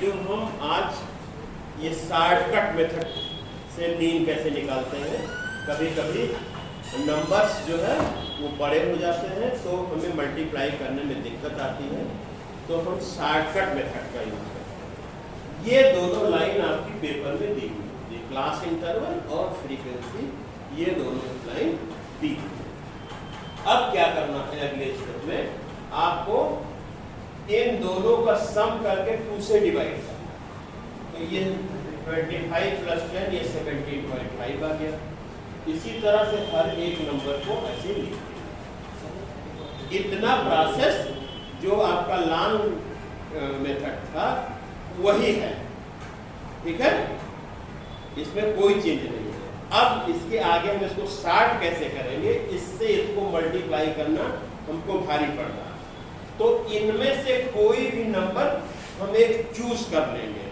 जो हम आज ये शॉर्टकट मेथड से मीन कैसे निकालते हैं। कभी कभी नंबर्स जो है वो बड़े हो जाते हैं तो हमें मल्टीप्लाई करने में दिक्कत आती है, तो हम शॉर्टकट मेथड का यूज करते हैं। ये दोनों लाइन आपकी पेपर में दी हुई है, क्लास इंटरवल और फ्रीक्वेंसी, ये दोनों लाइन दी हुई है। अब क्या करना है अगले स्टेप में, आपको इन दोनों का सम करके 2 से डिवाइड करना। तो ये 25 + 10 ये 17.5 आ गया। इसी तरह से हर एक नंबर को ऐसे लिखते। इतना प्रोसेस जो आपका लॉन्ग मेथड था वही है, ठीक है, इसमें कोई चेंज नहीं है। अब इसके आगे हम इसको शॉर्ट कैसे करेंगे, इससे इसको मल्टीप्लाई करना हमको भारी पड़ रहा है। तो इनमें से कोई भी नंबर हम एक चूज कर लेंगे,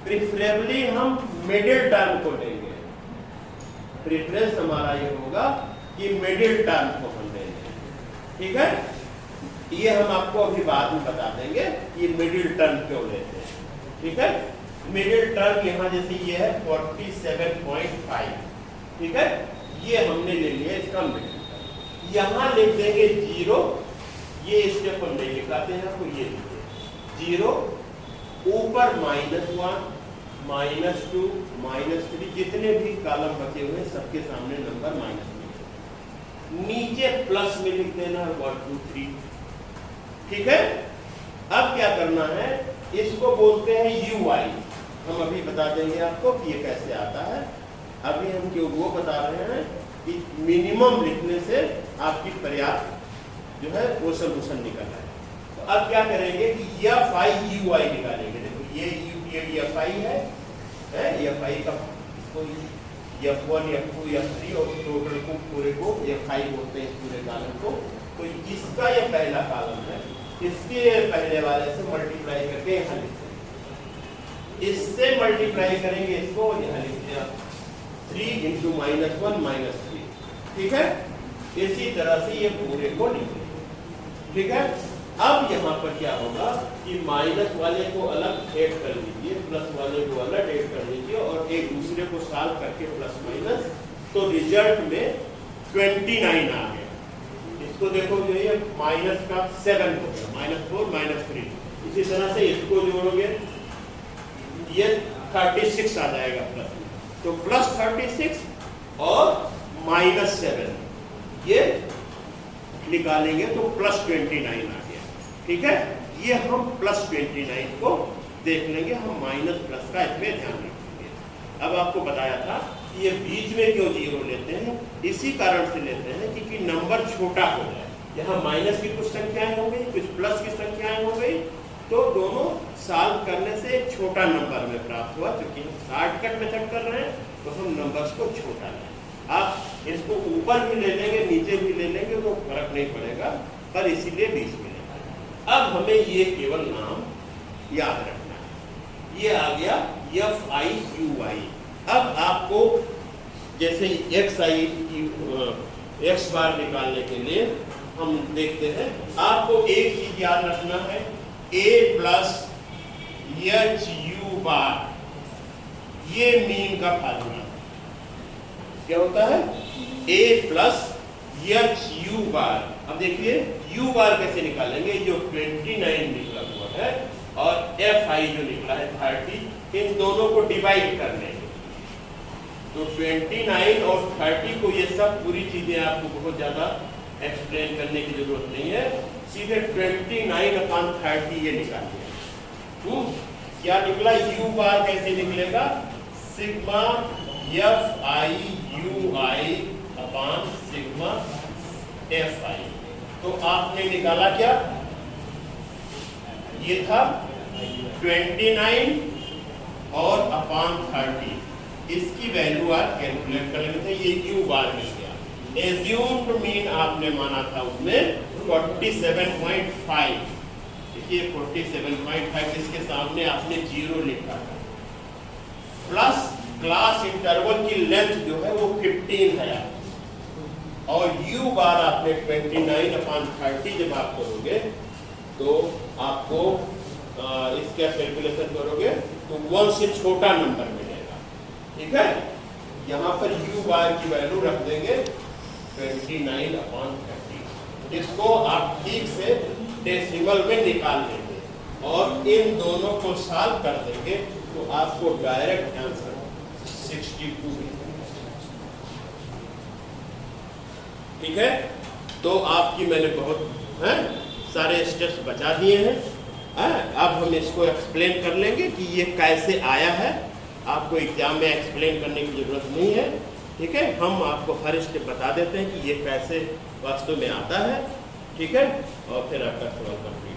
प्रिफरेबली हम मिडिल टर्म को लेंगे। प्रेफरेंस हमारा ये होगा कि मिडिल टर्म को हम लेंगे, ठीक है। ये हम आपको अभी बाद में बता देंगे कि मिडिल टर्म क्यों लेते हैं, ठीक है। मिडिल टर्म यहाँ जैसे ये है 47.5, ठीक है, ये हमने ले लिया इसका मिडिल टर्म। यहाँ लिख देंगे 0, ये स्टेप हम नहीं लिखाते हैं आपको, ये 0 ऊपर -1 -2 -3 जितने भी कॉलम बचे हुए सबके सामने नंबर माइनस में, नीचे प्लस में लिख देना 1 2 3, ठीक है। अब क्या करना है, इसको बोलते हैं UI। हम अभी बता देंगे आपको कि ये कैसे आता है। अभी हम जो वो बता रहे हैं कि मिनिमम लिखने से आपकी पर्याप्त जो है वो सोल्यूशन निकल है। तो अब क्या करेंगे कि FI UI निकालेंगे। देखो ये FI है, FI का इसको F1 F2 F3 और टोटल को पूरे को FI बोलते हैं, इस पूरे कॉलम को। तो इसका ये पहला कॉलम है, इसके पहले वाले से मल्टीप्लाई करके यहाँ लिखते हैं, इससे मल्टीप्लाई करेंगे इसको, यहाँ लिखते हैं 3 × -1 -3, ठीक है। इसी तरह से ये पूरे को लिखेंगे, ठीक है। अब यहाँ पर क्या होगा कि माइनस वाले को अलग ऐड कर लीजिए, प्लस वाले को अलग ऐड कर लीजिए और एक दूसरे को सॉल्व करके प्लस माइनस, तो रिजल्ट में 29 आ गया। इसको देखो जो ये माइनस का 7 हो गया, -4 -3। इसी तरह से इसको जोड़ोगे ये 36 आ जाएगा प्लस में, तो +36 और -7 ये निकालेंगे तो +29 आ गया, ठीक है। ये हम +29 को देख लेंगे, हम माइनस प्लस का इसमें ध्यान रखेंगे। अब आपको बताया था कि ये बीच में क्यों 0 लेते हैं, इसी कारण से लेते हैं क्योंकि नंबर छोटा हो जाए। यहाँ माइनस की कुछ संख्याएं हो गई, कुछ प्लस की संख्याएं हो गई, तो दोनों सॉल्व करने से एक छोटा नंबर में प्राप्त हुआ। क्योंकि हम शॉर्टकट मेथड कर रहे हैं तो हम नंबर्स को छोटा लें। आप इसको ऊपर भी ले लेंगे, नीचे भी ले लेंगे, तो फर्क नहीं पड़ेगा, पर इसीलिए बीच में लेना। अब हमें ये केवल नाम याद रखना है। ये आ गया FI UI। अब आपको जैसे x बार निकालने के लिए हम देखते हैं, आपको एक चीज याद रखना है, A + HU बार, ये मीन का फार्मूला क्या होता है, A + HU बार। अब देखिए U बार कैसे निकालेंगे, जो 29 निकला हुआ है और FI जो निकला है 30, इन दोनों को डिवाइड कर लेंगे। तो 29 और 30 को, ये सब पूरी चीजें आपको बहुत ज्यादा एक्सप्लेन करने की जरूरत नहीं है, सीधे 29/30 ये निकालिए। क्या निकला, U बार कैसे निकलेगा, sigma FI UI / sigma FI। तो आपने निकाला क्या, ये था 29 और /30, इसकी वैल्यू आप कैलकुलेट कर लेते हैं, ये U बार मिल गया। एज्यूम्ड मीन आपने माना था उसमें 47.5, देखिए 47.5, इसके सामने आपने 0 लिखा था, प्लस क्लास इंटरवल की लेंथ जो है वो 15 है, और U बार आपने 29/30 जब आप करोगे तो आपको इसका कैलकुलेशन करोगे तो 1 से छोटा नंबर मिलेगा। ठीक है, यहाँ पर u बार की वैल्यू रख देंगे 29/30। इसको आप ठीक से डेसिमल में निकाल लेंगे और इन दोनों को सॉल्व कर देंगे तो आपको डायरेक्ट आंसर 62 मिलेगा। ठीक है, तो आपकी मैंने बहुत सारे स्टेप्स बचा दिए हैं। अब हम इसको एक्सप्लेन कर लेंगे कि ये कैसे आया है। आपको एग्जाम में एक्सप्लेन करने की जरूरत नहीं है। ठीक है, हम आपको हर स्टेप बता देते हैं कि ये कैसे वास्तव में आता है। ठीक है, और फिर आपका सवाल कंप्लीट।